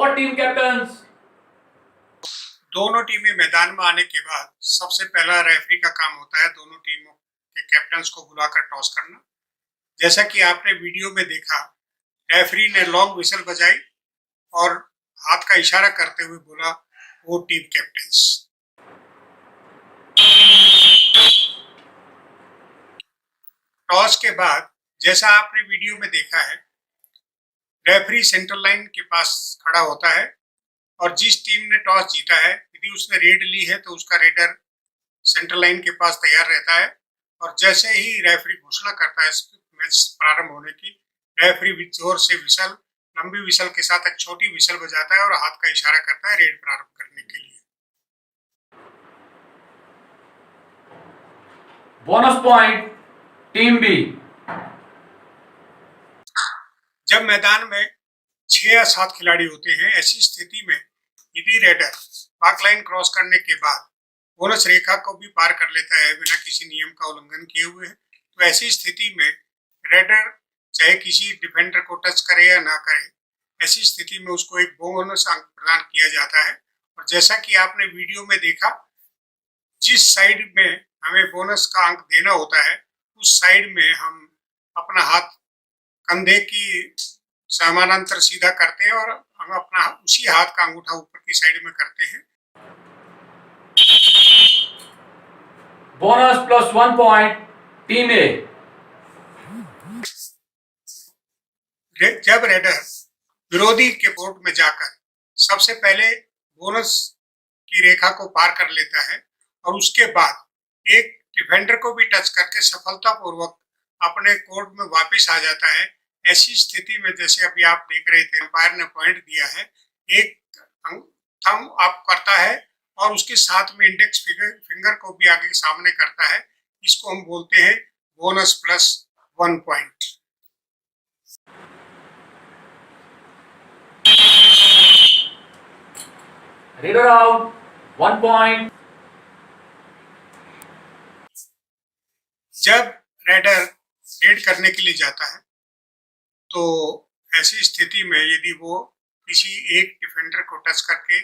Over team captains. दोनों टीमें मैदान में आने के बाद सबसे पहला रेफरी का काम होता है दोनों टीमों के कैप्टन्स को बुलाकर टॉस करना। जैसा कि आपने वीडियो में देखा, रेफरी ने लॉन्ग विसल बजाई और हाथ का इशारा करते हुए बोला वो टीम कैप्टन्स। टॉस के बाद जैसा आपने वीडियो में देखा है, रेफरी सेंट्रल लाइन के पास खड़ा होता है और जिस टीम ने टॉस जीता है, यदि उसने रेड ली है तो उसका रेडर सेंट्रल लाइन के पास तैयार रहता है और जैसे ही रेफरी घोषणा करता है मैच प्रारंभ होने की, रेफरी जोर से विसल, लंबी विसल के साथ एक छोटी विसल बजाता है और हाथ का इशारा करता है रेड प्रारंभ करने के लिए। Bonus point Team B. जब मैदान में 6 या 7 खिलाड़ी होते हैं, ऐसी स्थिति में यदि रेडर पाक लाइन क्रॉस करने के बाद बोनस रेखा को भी पार कर लेता है बिना किसी नियम का उल्लंघन किए हुए, तो ऐसी स्थिति में रेडर चाहे किसी डिफेंडर को टच करे या ना करे, ऐसी स्थिति में उसको एक बोनस अंक प्रदान किया जाता है। और जैसा कि आपने वीडियो में देखा, जिस साइड में हमें बोनस का अंक देना होता है उस साइड में हम अपना हाथ कंधे की समानांतर सीधा करते हैं और हम अपना उसी हाथ का अंगूठा ऊपर की साइड में करते हैं। Bonus plus 1 point Team A. जब रेडर विरोधी के कोर्ट में जाकर सबसे पहले बोनस की रेखा को पार कर लेता है और उसके बाद एक डिफेंडर को भी टच करके सफलतापूर्वक अपने कोर्ट में वापस आ जाता है, ऐसी स्थिति में जैसे अभी आप देख रहे थे, अंपायर ने पॉइंट दिया है, एक थंब अप करता है और उसके साथ में इंडेक्स फिंगर को भी आगे सामने करता है। इसको हम बोलते हैं bonus plus 1 point. Reader out 1 point. जब रेडर रेड करने के लिए जाता है तो ऐसी स्थिति में यदि वो किसी एक डिफेंडर को टच करके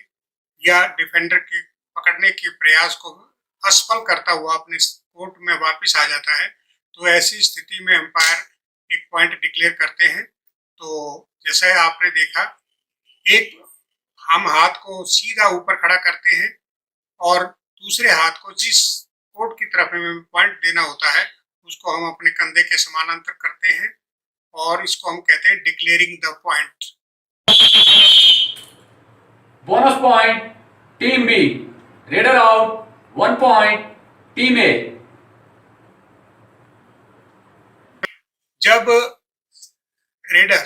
या डिफेंडर के पकड़ने के प्रयास को असफल करता हुआ अपने कोर्ट में वापस आ जाता है, तो ऐसी स्थिति में अंपायर एक पॉइंट डिक्लेयर करते हैं। तो जैसा आपने देखा, एक हम हाथ को सीधा ऊपर खड़ा करते हैं और दूसरे हाथ को जिस कोर्ट की तरफ हमें पॉइंट देना होता है उसको हम अपने कंधे के समानांतर करते हैं और इसको हम कहते हैं declaring the point. Bonus point Team B. Reader out 1 point Team A. जब रेडर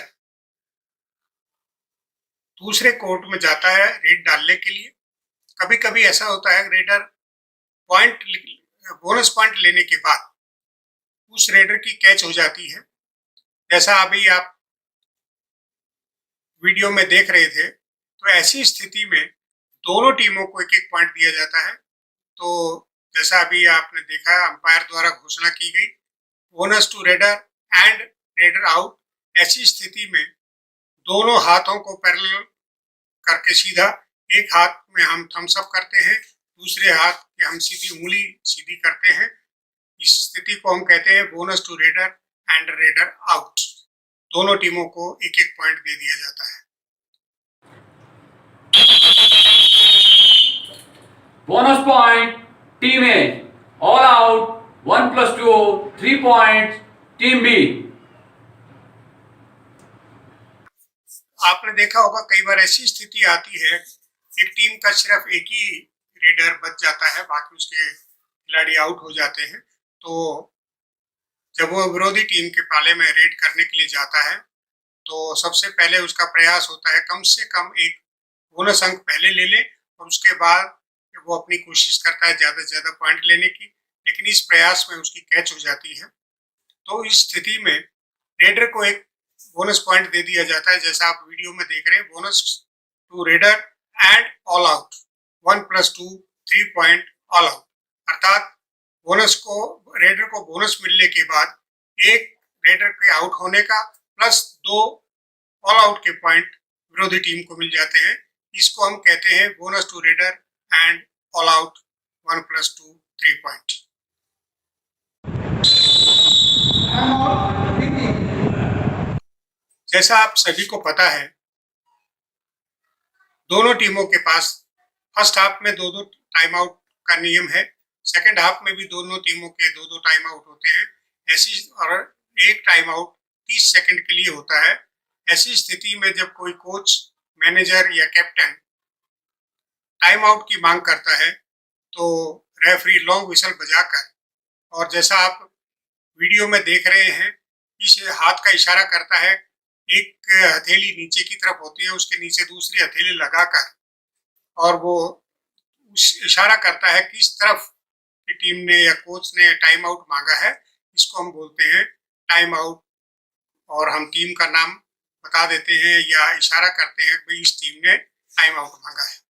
दूसरे कोर्ट में जाता है रेड डालने के लिए, कभी कभी ऐसा होता है रेडर पॉइंट बोनस पॉइंट लेने के बाद उस रेडर की कैच हो जाती है। जैसा अभी आप वीडियो में देख रहे थे, तो ऐसी स्थिति में दोनों टीमों को एक एक पॉइंट दिया जाता है। तो जैसा अभी आपने देखा, अंपायर द्वारा घोषणा की गई bonus to raider and raider out. ऐसी स्थिति में दोनों हाथों को पैरेलल करके सीधा एक हाथ में हम थम्स अप करते हैं, दूसरे हाथ की हम सीधी उंगली सीधी करते हैं। इस स्थिति को हम कहते हैं bonus to raider and raider out. दोनों टीमों को एक एक पॉइंट दे दिया जाता है। Bonus point Team A. All out 1 plus 2 3 points Team B. आपने देखा होगा कई बार ऐसी स्थिति आती है, एक टीम का सिर्फ एक ही रेडर बच जाता है, बाकी उसके खिलाड़ी आउट हो जाते हैं। तो जब वो विरोधी टीम के पाले में रेड करने के लिए जाता है तो सबसे पहले उसका प्रयास होता है कम से कम एक बोनस अंक पहले ले ले और उसके बाद वो अपनी कोशिश करता है ज़्यादा से ज़्यादा पॉइंट लेने की, लेकिन इस प्रयास में उसकी कैच हो जाती है। तो इस स्थिति में रेडर को एक बोनस पॉइंट दे दिया जाता है, जैसा आप वीडियो में देख रहे हैं, bonus to raider and all out 1 plus 2 3 point all out. अर्थात बोनस को रेडर को बोनस मिलने के बाद एक रेडर के आउट होने का प्लस 2 ऑल आउट के पॉइंट विरोधी टीम को मिल जाते हैं। इसको हम कहते हैं bonus to raider and all out 1+2 3 point. जैसा आप सभी को पता है, दोनों टीमों के पास फर्स्ट हाफ में दो टाइम आउट का नियम है, सेकंड हाफ में भी दोनों टीमों के दो टाइम आउट होते हैं। ऐसी और एक टाइम आउट 30 सेकंड के लिए होता है। ऐसी स्थिति में जब कोई कोच, मैनेजर या कैप्टन टाइम आउट की मांग करता है तो रेफरी लॉन्ग विसल बजाकर, और जैसा आप वीडियो में देख रहे हैं, इस हाथ का इशारा करता है। एक हथेली नीचे की तरफ होती है, उसके नीचे दूसरी हथेली लगाकर, और वो उस इशारा करता है किस तरफ की टीम ने या कोच ने टाइम आउट मांगा है। इसको हम बोलते हैं टाइम आउट, और हम टीम का नाम बता देते हैं या इशारा करते हैं कि इस टीम ने टाइम आउट मांगा है।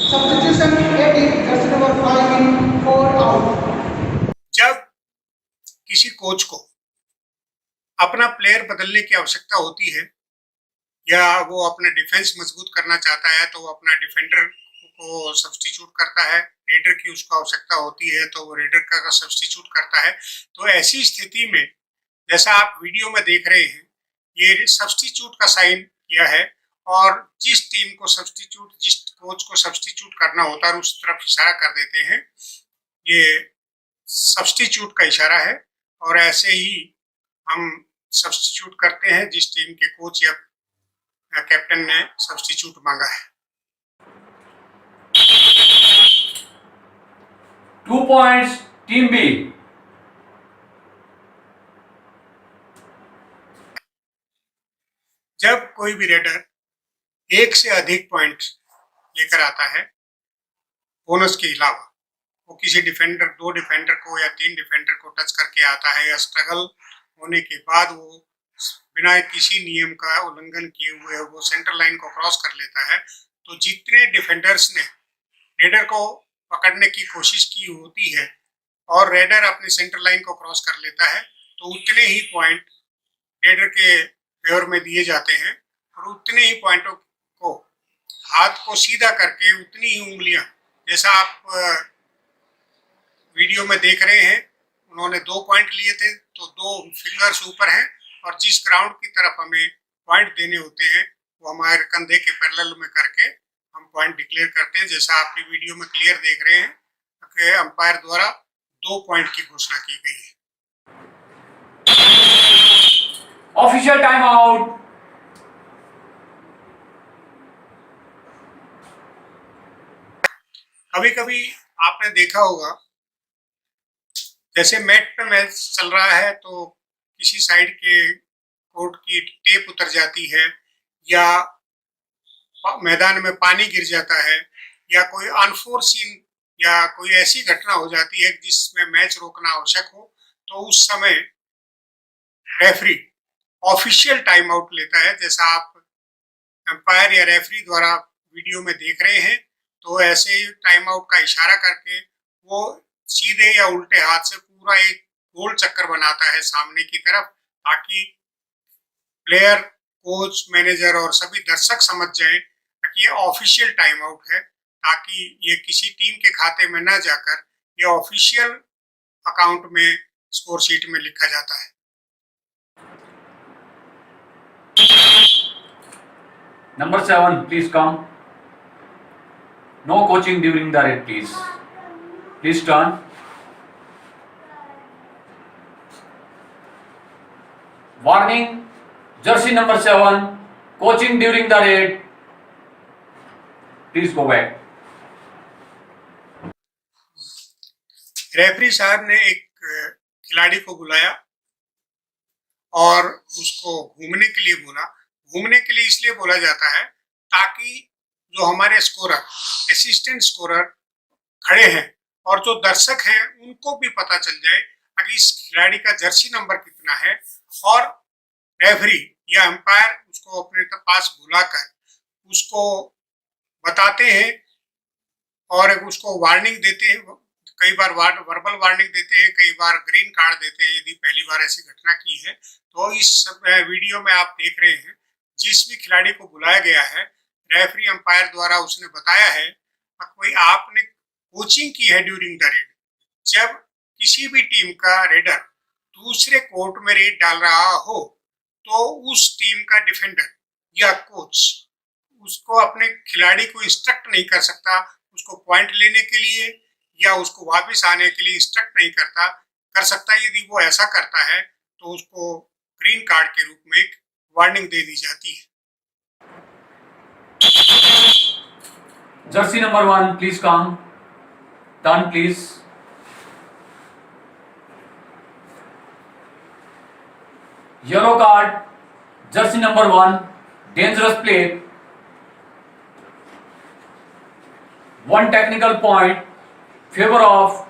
Substitution 18, jersey number 5 in 4 out. जब किसी कोच को अपना प्लेयर बदलने की आवश्यकता होती है या वो अपना डिफेंस मजबूत करना चाहता है तो वो अपना डिफेंडर को सब्स्टिट्यूट करता है, रेडर की उसको आवश्यकता होती है तो वो रेडर का सब्स्टिट्यूट करता है। तो ऐसी स्थिति में जैसा आप वीडियो में देख रहे हैं, ये सब्स्टिट्यूट का साइन किया है, और जिस टीम को सब्स्टिट्यूट, जिस कोच को सब्स्टिट्यूट करना होता है उस तरफ इशारा कर देते हैं। ये सब्स्टिट्यूट का इशारा है, और ऐसे ही हम सब्स्टिट्यूट करते हैं जिस टीम के कोच या कैप्टन ने सब्स्टिट्यूट मांगा है। 2 points, Team B. जब कोई भी रेडर एक से अधिक पॉइंट लेकर आता है बोनस के अलावा, वो किसी डिफेंडर, 2 डिफेंडर को या 3 डिफेंडर को टच करके आता है, या स्ट्रगल होने के बाद वो बिना किसी नियम का उल्लंघन किए हुए वो सेंटर लाइन को क्रॉस कर लेता है, तो जितने डिफेंडर्स ने रेडर को पकड़ने की कोशिश की होती है और रेडर अपने सेंटर लाइन को क्रॉस कर लेता है, तो उतने ही पॉइंट रेडर के फेवर में दिए जाते हैं, और उतने ही पॉइंटों को हाथ को सीधा करके उतनी ही उंगलियां, जैसा आप वीडियो में देख रहे हैं, उन्होंने 2 पॉइंट लिए थे तो 2 फिंगर्स ऊपर हैं, और जिस ग्राउंड की तरफ हमें पॉइंट देने होते हैं वो हमारे कंधे के पैरेलल में करके हम पॉइंट डिक्लेयर करते हैं। जैसा आपकी वीडियो में क्लियर देख रहे हैं कि अंपायर द्वारा 2 पॉइंट की घोषणा की गई है। Official timeout. कभी कभी आपने देखा होगा, जैसे मैट पे मैच चल रहा है तो किसी साइड के कोर्ट की टेप उतर जाती है, या मैदान में पानी गिर जाता है, या कोई अनफोर्सीन या कोई ऐसी घटना हो जाती है जिसमें मैच रोकना आवश्यक हो, तो उस समय रेफरी ऑफिशियल टाइम आउट लेता है। जैसा आप अंपायर या रेफरी द्वारा वीडियो में देख रहे हैं, तो ऐसे ही टाइम आउट का इशारा करके वो सीधे या उल्टे हाथ से पूरा एक गोल चक्कर बनाता है सामने की तरफ, ताकि प्लेयर, कोच, मैनेजर और सभी दर्शक समझ जाएं कि ये ऑफिशियल टाइम आउट है, ताकि ये किसी टीम के खाते में ना जाकर ये ऑफिशियल अकाउंट में, स्कोर शीट में लिखा जाता है। Number 7, please come. No coaching during the red, please. Please turn. Warning, jersey number 7, coaching during the red. Please go back. Referee साहब ने एक खिलाड़ी को बुलाया और उसको घूमने के लिए बोला। घूमने के लिए इसलिए बोला जाता है ताकि जो हमारे स्कोरर, असिस्टेंट स्कोरर खड़े हैं और जो दर्शक हैं उनको भी पता चल जाए कि इस खिलाड़ी का जर्सी नंबर कितना है, और रेफरी या अंपायर उसको अपने पास बुलाकर उसको बताते हैं और उसको वार्निंग देते हैं। कई बार वर्बल वार्निंग देते हैं, कई बार ग्रीन कार्ड देते हैं यदि पहली बार ऐसी घटना की है। तो इस वीडियो में आप देख रहे हैं जिस भी खिलाड़ी को बुलाया गया है, रेफरी अंपायर द्वारा उसने बताया है कोई आपने कोचिंग की है ड्यूरिंग द रेड। जब किसी भी टीम का रेडर दूसरे कोर्ट में रेड डाल रहा हो तो उस टीम का डिफेंडर या कोच उसको अपने खिलाड़ी को इंस्ट्रक्ट नहीं कर सकता, उसको पॉइंट लेने के लिए या उसको वापस आने के लिए इंस्ट्रक्ट नहीं कर सकता। यदि वो ऐसा करता है तो उसको ग्रीन कार्ड के रूप में एक वार्निंग दे दी जाती है। Jersey number 1, please come. Turn, please. Yellow card, jersey number 1, dangerous play. 1 technical point, favor of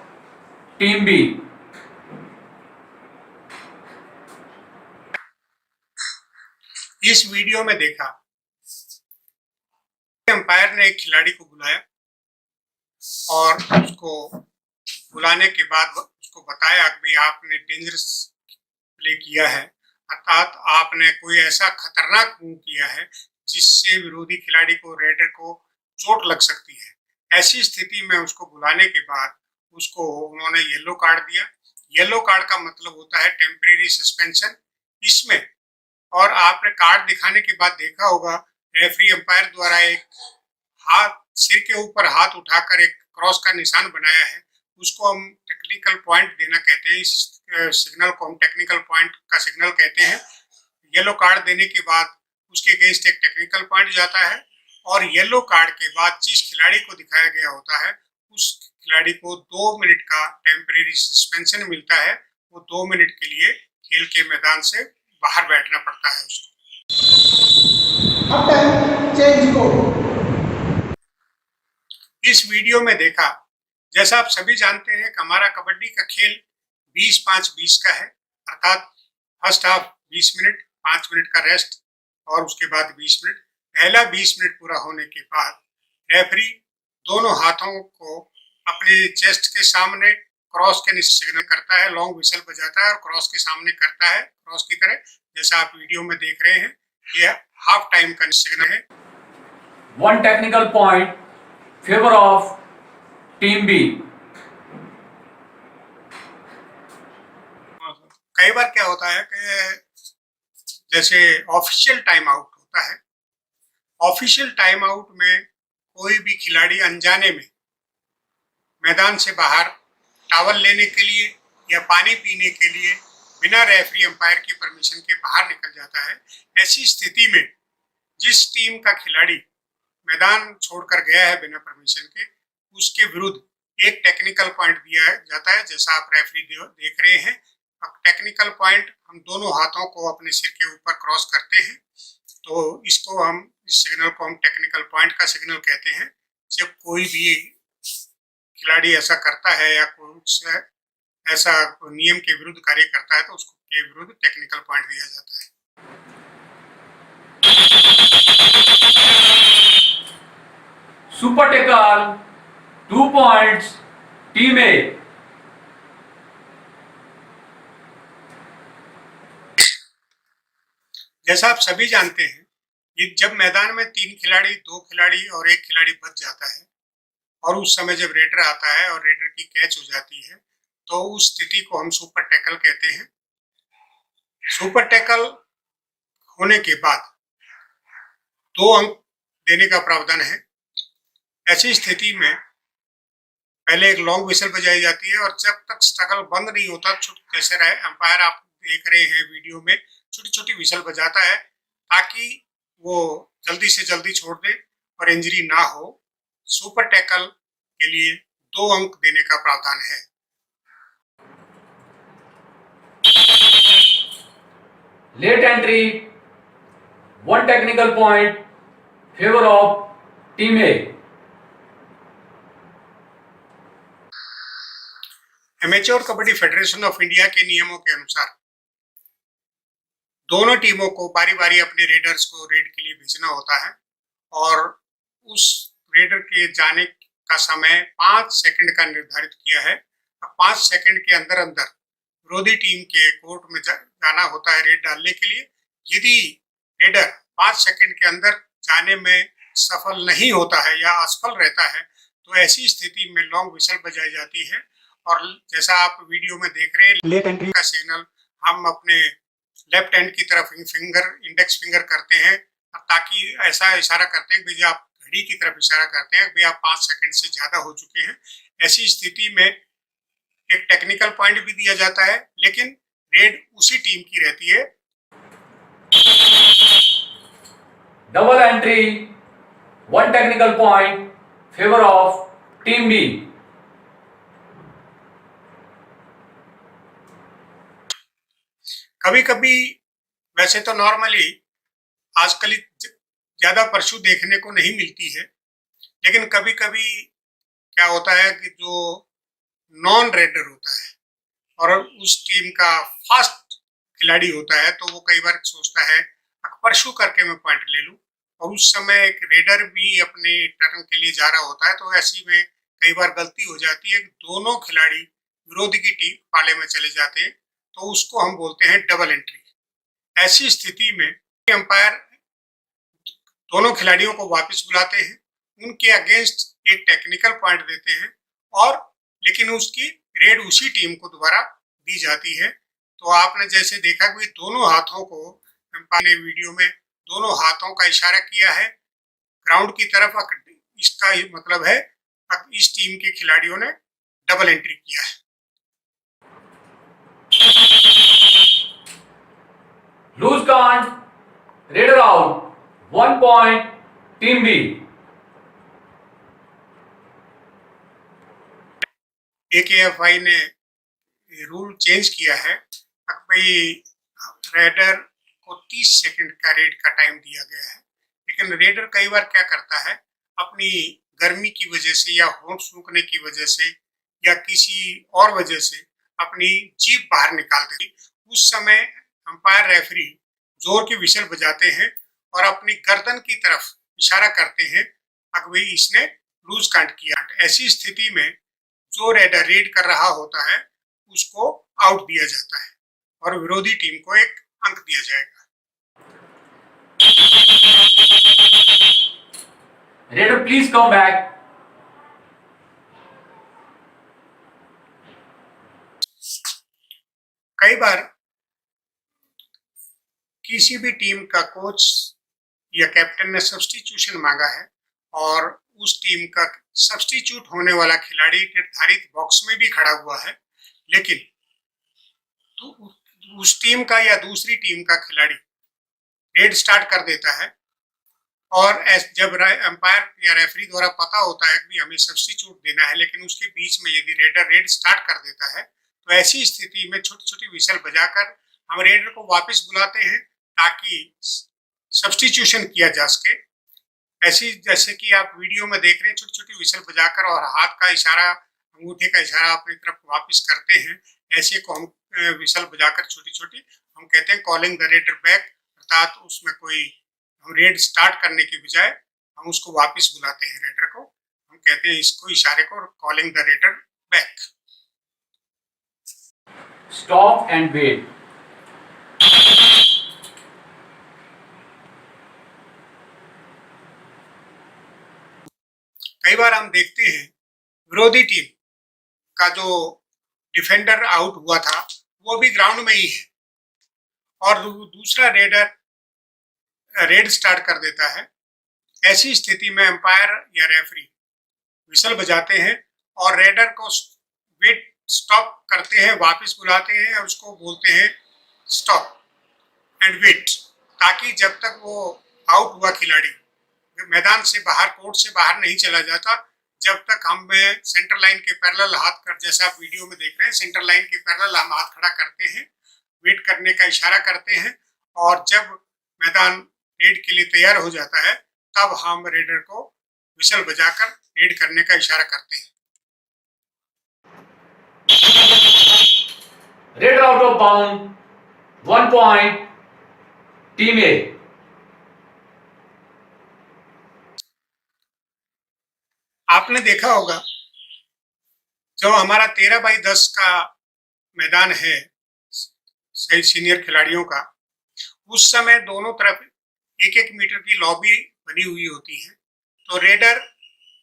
team B. इस वीडियो में देखा अंपायर ने एक खिलाड़ी को बुलाया और उसको बुलाने के बाद उसको बताया कि आपने डेंजरस प्ले किया है, अर्थात आपने कोई ऐसा खतरनाक मूव किया है जिससे विरोधी खिलाड़ी को रेडर को चोट लग सकती है। ऐसी स्थिति में उसको बुलाने के बाद उसको उन्होंने येलो कार्ड दिया। येलो कार्ड का मतलब होता है टेम्परेरी सस्पेंशन। इसमें और आपने कार्ड दिखाने के बाद देखा होगा रेफरी अंपायर द्वारा एक हाथ सिर के ऊपर हाथ उठाकर एक क्रॉस का निशान बनाया है, उसको हम टेक्निकल पॉइंट देना कहते हैं। इस सिग्नल को हम टेक्निकल पॉइंट का सिग्नल कहते हैं। येलो कार्ड देने के बाद उसके अगेंस्ट एक टेक्निकल पॉइंट जाता है और येलो कार्ड के बाद जिस खिलाड़ी को दिखाया गया होता है उस खिलाड़ी को 2 मिनट का टेम्परेरी सस्पेंशन मिलता है। वो 2 मिनट के लिए खेल के मैदान से बाहर बैठना पड़ता है उसको। अब टाइम चेंज को। इस वीडियो में देखा, जैसा आप सभी जानते हैं कि हमारा कबड्डी का खेल 20-5-20 का है, अर्थात फर्स्ट हाफ 20 मिनट, 5 मिनट का रेस्ट और उसके बाद 20 मिनट। पहला 20 मिनट पूरा होने के बाद रेफरी दोनों हाथों को अपने चेस्ट के सामने क्रॉस के सिग्नल करता है, लॉन्ग विसल बजाता है और क्रॉस के सामने करता है, क्रॉस की तरह, जैसा आप वीडियो में देख रहे हैं। ये हाफ टाइम का सिग्नल है। 1 technical point, favor of team B. कई बार क्या होता है कि जैसे ऑफिशियल टाइम आउट होता है, ऑफिशियल टाइम आउट में कोई भी खिलाड़ी अनजाने में मैदान से बाहर टॉवल लेने के लिए या पानी पीने के लिए बिना रेफरी अंपायर की परमिशन के बाहर निकल जाता है। ऐसी स्थिति में जिस टीम का खिलाड़ी मैदान छोड़कर गया है बिना परमिशन के, उसके विरुद्ध एक टेक्निकल पॉइंट दिया जाता है, जैसा आप रेफरी देख रहे हैं। टेक्निकल पॉइंट हम दोनों हाथों को अपने सिर के ऊपर क्रॉस करते हैं, तो इसको हम इस सिग्नल को हम टेक्निकल पॉइंट का सिग्नल कहते हैं। जब कोई भी खिलाड़ी ऐसा करता है या कुछ ऐसा नियम के विरुद्ध कार्य करता है तो उसको के विरुद्ध टेक्निकल पॉइंट दिया जाता है। Super tackle, 2 points, team A. जैसा आप सभी जानते हैं, ये जब मैदान में 3 खिलाड़ी, 2 खिलाड़ी और 1 खिलाड़ी बच जाता है और उस समय जब रेडर आता है और रेडर की कैच हो जाती है तो उस स्थिति को हम सुपर टैकल कहते हैं। सुपर टैकल होने के बाद 2 अंक देने का प्रावधान है। ऐसी स्थिति में पहले एक लॉन्ग विसल बजाई जाती है और जब तक स्ट्रगल बंद नहीं होता, जैसे रहे अंपायर आप देख रहे हैं वीडियो में, छोटी छोटी विसल बजाता है ताकि वो जल्दी से जल्दी छोड़ दे और इंजरी ना हो। सुपर टैकल के लिए 2 अंक देने का प्रावधान है। Late entry, 1 technical point, favor of team A. Amateur kabaddi federation of India के नियमों के अनुसार दोनों टीमों को बारी बारी अपने रेडर्स को रेड के लिए भेजना होता है और उस रेडर के जाने का समय 5 सेकंड का निर्धारित किया है। 5 सेकंड के अंदर अंदर विरोधी टीम के कोर्ट में जाना होता है रेड डालने के लिए। यदि रेडर 5 सेकंड के अंदर जाने में सफल नहीं होता है या असफल रहता है, तो ऐसी स्थिति में लॉन्ग विसल बजाई जाती है। और जैसा आप वीडियो में देख रहे हैं, लेट एंट्री का सिग्नल हम अपने लेफ्ट हैंड की तरफ इंडेक्स फिंगर करते हैं, ताकि ऐसा इशारा करते हैं कि आप घड़ी की तरफ इशारा करते हैं कि आप 5 सेकंड से ज्यादा हो चुके हैं। ऐसी स्थिति में एक टेक्निकल पॉइंट भी दिया जाता है, लेकिन रेड उसी टीम की रहती है। Double entry, 1 technical point, favor of Team B. कभी कभी वैसे तो नॉर्मली आजकल ज्यादा परशु देखने को नहीं मिलती है, लेकिन कभी कभी क्या होता है कि जो नॉन रेडर होता है और उस टीम का फास्ट खिलाड़ी होता है, तो वो कई बार सोचता है परशु करके मैं पॉइंट ले लूं, और उस समय एक रेडर भी अपने टर्न के लिए जा रहा होता है। तो ऐसी में कई बार गलती हो जाती है कि दोनों खिलाड़ी विरोधी की टीम पाले में चले जाते हैं, तो उसको हम बोलते हैं डबल एंट्री। ऐसी स्थिति में अंपायर दोनों खिलाड़ियों को वापस बुलाते हैं, उनके अगेंस्ट एक टेक्निकल पॉइंट देते हैं, और लेकिन उसकी रेड उसी टीम को दोबारा दी जाती है। तो आपने जैसे देखा कि दोनों हाथों को अंपायर ने वीडियो में दोनों हाथों का इशारा किया है ग्राउंड की तरफ। इसका मतलब है इस टीम के खिलाड़ियों ने डबल एंट्री किया है। Loose count, raider out, 1 point, Team B. AKFI ने रूल चेंज किया है। अब भाई रेडर को 30 सेकंड का रेड का टाइम दिया गया है, लेकिन रेडर कई बार क्या करता है, अपनी गर्मी की वजह से या होंठ सूखने की वजह से या किसी और वजह से अपनी जीभ बाहर निकाल देती। उस समय अंपायर रेफरी जोर की विशल बजाते हैं और अपनी गर्दन की तरफ इशारा करते हैं कि भाई इसने लूज काउंट किया। ऐसी स्थिति में जो रेडर रेड कर रहा होता है उसको आउट दिया जाता है और विरोधी टीम को एक अंक दिया जाएगा। Raider, please come back. कई बार किसी भी टीम का कोच या कैप्टन ने सब्स्टिट्यूशन मांगा है और उस टीम का सब्स्टिट्यूट होने वाला खिलाड़ी निर्धारित बॉक्स में भी खड़ा हुआ है, लेकिन तो उस टीम का या दूसरी टीम का खिलाड़ी रेड स्टार्ट कर देता है, और जब अंपायर या रेफरी द्वारा पता होता है कि हमें सब्स्टिट्यूट देना है, लेकिन उसके बीच में यदि रेडर रेड स्टार्ट कर देता है, तो ऐसी स्थिति में छोटी छोटी विसल बजाकर हम रेडर को वापस बुलाते हैं ताकि सब्स्टिट्यूशन किया जा सके। ऐसी जैसे कि आप वीडियो में देख रहे हैं, छोटी छोटी विसल बजाकर और हाथ का इशारा, अंगूठे का इशारा अपनी तरफ वापस करते हैं। ऐसे को हम विसल बजाकर छोटी छोटी हम कहते हैं कॉलिंग द रेडर बैक, अर्थात उसमें कोई हम रेड स्टार्ट करने की बजाय हम उसको वापस बुलाते हैं रेडर को। हम कहते हैं इसको इशारे को calling the raider back. Stop and wait. कई बार हम देखते हैं विरोधी टीम का जो डिफेंडर आउट हुआ था वो भी ग्राउंड में ही है और दूसरा रेडर रेड स्टार्ट कर देता है। ऐसी स्थिति में अंपायर या रेफरी विसल बजाते हैं और रेडर को वेट स्टॉप करते हैं, वापस बुलाते हैं और उसको बोलते हैं स्टॉप एंड वेट, ताकि जब तक वो आउट हुआ खिलाड़ी मैदान से बाहर, कोर्ट से बाहर नहीं चला जाता, जब तक हम सेंटर लाइन के पैरेलल हाथ कर, जैसा आप वीडियो में देख रहे हैं, सेंटर लाइन के पैरेलल हम हाथ खड़ा करते हैं, वेट करने का इशारा करते हैं, और जब मैदान रेड के लिए तैयार हो जाता है तब हम रेडर को विसल बजाकर रेड करने का इशारा करते हैं। Raider out of bound, 1 point, Team A. आपने देखा होगा जो हमारा 13x10 का मैदान है सही सीनियर खिलाड़ियों का, उस समय दोनों तरफ 1-1 मीटर की लॉबी बनी हुई होती है। तो रेडर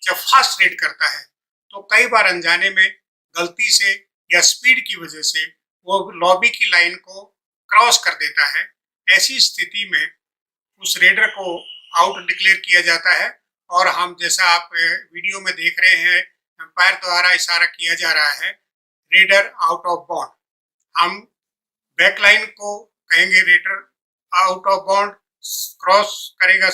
जब फास्ट रेड करता है तो कई बार अनजाने में गलती से या स्पीड की वजह से वो लॉबी की लाइन को क्रॉस कर देता है। ऐसी स्थिति में उस रेडर को आउट डिक्लेयर किया जाता है और हम, जैसा आप वीडियो में देख रहे हैं, अंपायर द्वारा इशारा किया जा रहा है रेडर आउट ऑफ बाउंड। हम बैक लाइन को कहेंगे raider out of bound, cross करेगा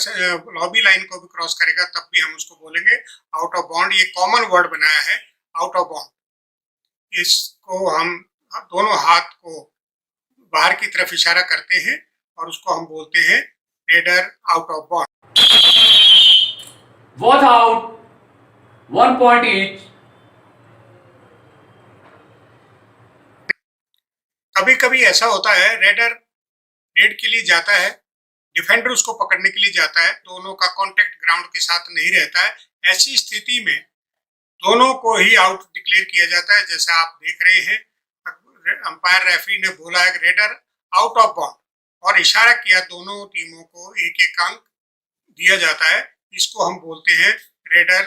लॉबी लाइन को भी क्रॉस करेगा तब भी हम उसको बोलेंगे आउट ऑफ बाउंड। ये कॉमन वर्ड बनाया है आउट ऑफ बाउंड। इसको हम दोनों हाथ को बाहर की तरफ इशारा करते हैं और उसको हम बोलते हैं raider out of bound. Both out, 1 point each. कभी कभी ऐसा होता है रेडर रेड के लिए जाता है, डिफेंडर उसको पकड़ने के लिए जाता है, दोनों का कांटेक्ट ग्राउंड के साथ नहीं रहता है। ऐसी स्थिति में दोनों को ही आउट डिक्लेयर किया जाता है। जैसा आप देख रहे हैं, अंपायर रेफरी ने बोला है रेडर आउट ऑफ बाउंड और इशारा किया, दोनों टीमों को 1-1 अंक दिया जाता है। इसको हम बोलते हैं raider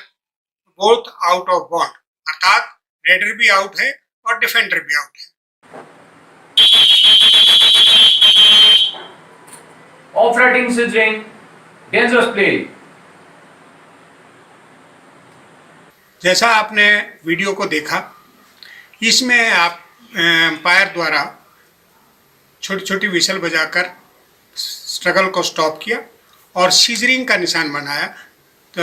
both out of bound, अर्थात रेडर भी आउट है और डिफेंडर भी आउट है। Operating scissoring, dangerous play. जैसा आपने वीडियो को देखा, इसमें आप अंपायर द्वारा छोटी छोटी विसल बजाकर स्ट्रगल को स्टॉप किया और सीजरिंग का निशान बनाया। तो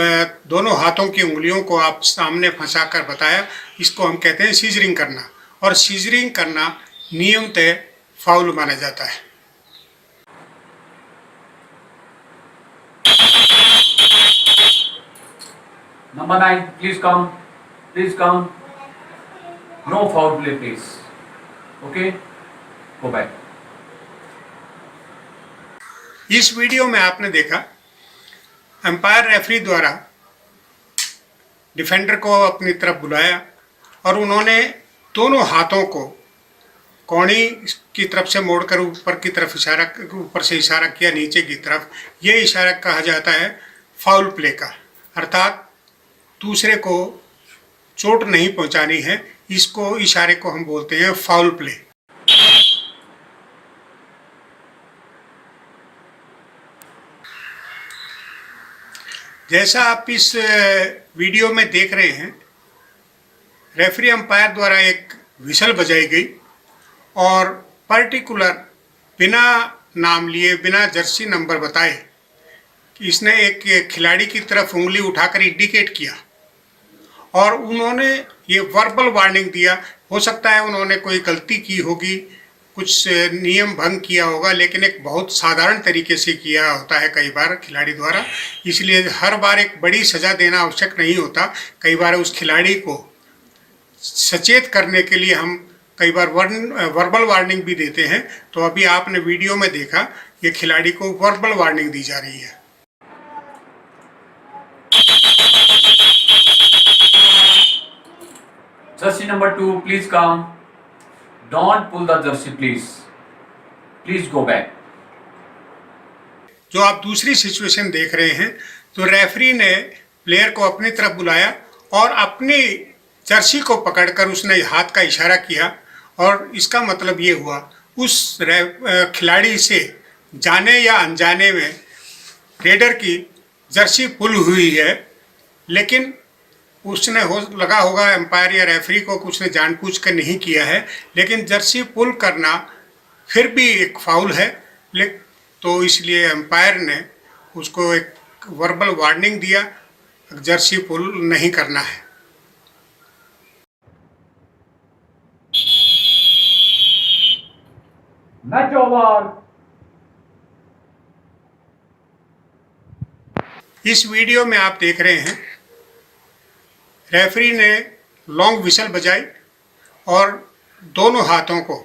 दोनों हाथों की उंगलियों को आप सामने फंसाकर बताया, इसको हम कहते हैं सीजरिंग करना। और सीजरिंग करना नियमतः फाउल माना जाता है। Number 9, please come. Please come. No foul play, please. Okay? Go back. इस वीडियो में आपने देखा अंपायर रेफरी द्वारा डिफेंडर को अपनी तरफ बुलाया और उन्होंने दोनों हाथों को कोणी की तरफ से मोड़कर ऊपर की तरफ इशारा, ऊपर से इशारा किया नीचे की तरफ। ये इशारा कहा जाता है फाउल प्ले का, अर्थात दूसरे को चोट नहीं पहुंचानी है। इसको इशारे को हम बोलते हैं फाउल प्ले। जैसा आप इस वीडियो में देख रहे हैं, रेफरी अंपायर द्वारा एक विसल बजाई गई और पर्टिकुलर बिना नाम लिए, बिना जर्सी नंबर बताए कि इसने एक खिलाड़ी की तरफ उंगली उठाकर इंडिकेट किया और उन्होंने ये वर्बल वार्निंग दिया। हो सकता है उन्होंने कोई गलती की होगी, कुछ नियम भंग किया होगा, लेकिन एक बहुत साधारण तरीके से किया होता है कई बार खिलाड़ी द्वारा। इसलिए हर बार एक बड़ी सज़ा देना आवश्यक नहीं होता। कई बार उस खिलाड़ी को सचेत करने के लिए हम कई बार वर्बल वार्निंग भी देते हैं। तो अभी आपने वीडियो में देखा, ये खिलाड़ी को वर्बल वार्निंग दी जा रही है। Jersey number 2, please come. Don't pull the jersey, please. Please go back. जो आप दूसरी सिचुएशन देख रहे हैं, तो रेफरी ने प्लेयर को अपनी तरफ बुलाया और अपनी जर्सी को पकड़कर उसने हाथ का इशारा किया और इसका मतलब ये हुआ उस खिलाड़ी से जाने या अनजाने में रेडर की जर्सी पुल हुई है, लेकिन उसने लगा होगा एम्पायर या रेफरी को कुछ ने जानबूझ कर नहीं किया है, लेकिन जर्सी पुल करना फिर भी एक फाउल है। तो इसलिए एम्पायर ने उसको एक वर्बल वार्निंग दिया, जर्सी पुल नहीं करना है। Match over. इस वीडियो में आप देख रहे हैं रेफरी ने लॉन्ग विसल बजाई और दोनों हाथों को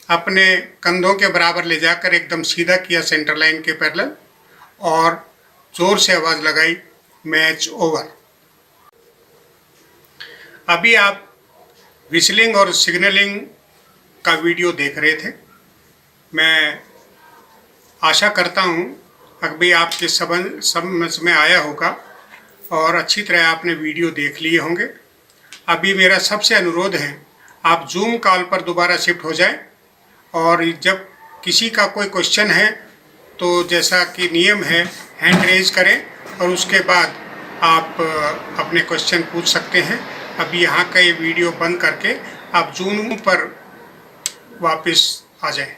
अपने कंधों के बराबर ले जाकर एकदम सीधा किया सेंटर लाइन के पैरेलल और जोर से आवाज़ लगाई, मैच ओवर। अभी आप विसलिंग और सिग्नलिंग का वीडियो देख रहे थे। मैं आशा करता हूं अभी आपके समझ में आया होगा और अच्छी तरह आपने वीडियो देख लिए होंगे। अभी मेरा सबसे अनुरोध है, आप जूम कॉल पर दोबारा शिफ्ट हो जाएं और जब किसी का कोई क्वेश्चन है तो जैसा कि नियम है हैंड रेज करें और उसके बाद आप अपने क्वेश्चन पूछ सकते हैं। अभी यहाँ का ये वीडियो बंद करके आप जूम पर वापस आ जाएं।